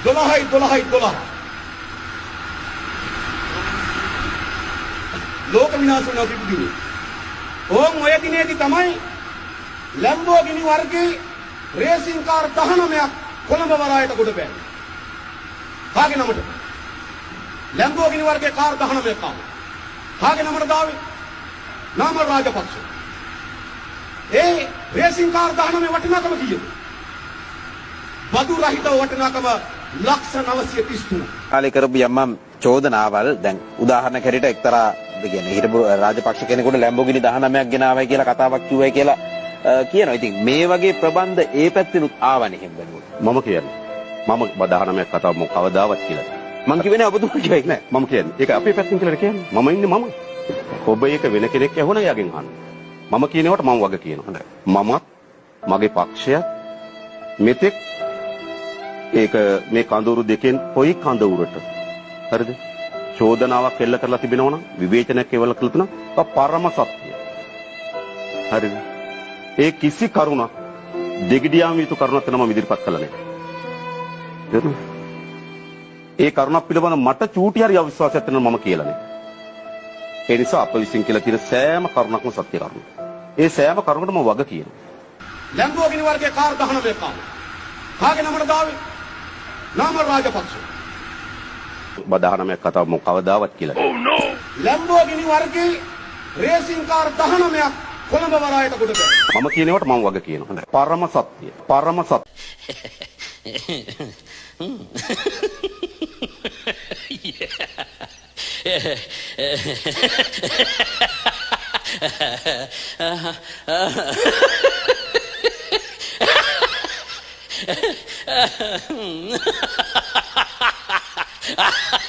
12 ලෝක විනාශ වෙන පිපුදිනේ. ඕම් ඔය දිනේදී තමයි ලැම්බෝගිනි වර්ගයේ රේසින් කාර් 19ක් කොළඹ වරායට ගොඩ බෑනේ. කාගේ නමට? ලැම්බෝගිනි වර්ගයේ කාර් 19ක් ආවා. කාගේ නමට දාවේ? නාමල් රාජපක්ෂ. ඒ රේසින් කාර් 19 වටිනාකම කීයද? බදු රහිත වටිනාකම ලක්ෂ 933. කාලේ කරපු යම් චෝදනාවල් දැන් උදාහරණ කැරේට එක්තරා කියන්නේ හිටපු රාජපක්ෂ කෙනෙකුට ලැම්බෝගිනි 19ක් ගෙනාවයි කියලා කතාවක් කිව්වයි කියලා කියනවා. ඉතින් මේ වගේ ප්‍රබන්ධ ඒ පැත්තෙනුත් ආවනේ හැම වෙලෙම. මම කියන්නේ මම 19ක් කතාව මම කවදාවත් කියලා මං කිව්වේ ඔබතුමා කියයි නෑ. මම කියන්නේ ඒක අපේ පැත්තෙන් කියලා කියන්නේ. මම ඉන්නේ මම. ඔබ ඒක වෙන කෙනෙක් ඇහුණා යගෙන් අහන්න. මම කියනකොට මම වගේ කියනවා. හොඳයි. මමත් මගේ පක්ෂයත් මෙතෙක් ඒක මේ කඳවුරු දෙකෙන් කොයි කඳවුරට හරිද? චෝදනාවක් එල්ල කරලා තිබෙනවා නම් විවේචනයක් එවල කළා තුන පරම සත්‍යය. හරිද? ඒ කිසි කරුණක් දෙගිඩියාම යුතු කරුණක් තමයි මම ඉදිරිපත් කළා නේද? ඒ කරුණක් පිළිබඳව මට චූටි හරි අවිශ්වාසයක් තියෙනවා මම කියලා නෑ. ඒ නිසා අප විසින් කියලා තියෙන සෑම කරුණක්ම සත්‍ය කරුණක්. ඒ සෑම කරුණකටම වග කියනවා. ලැම්බෝගිනි වර්ගයේ කාර් 19ක් ආවා. කාගේ නමට දාවේ? නාමල් රාජපක්ෂ. 19ක් කතාව මම කවදාවත් කියලා නෑ. ලැම්බෝගිනි වර්ගයේ රේසින් කාර් 19ක් කොළඹ වරායට ගොඩ බෑ. මම කියනකොට මම වග කියනවා. හොඳයි. පරම සත්‍ය. පරම සත්‍ය. Ha ha ha!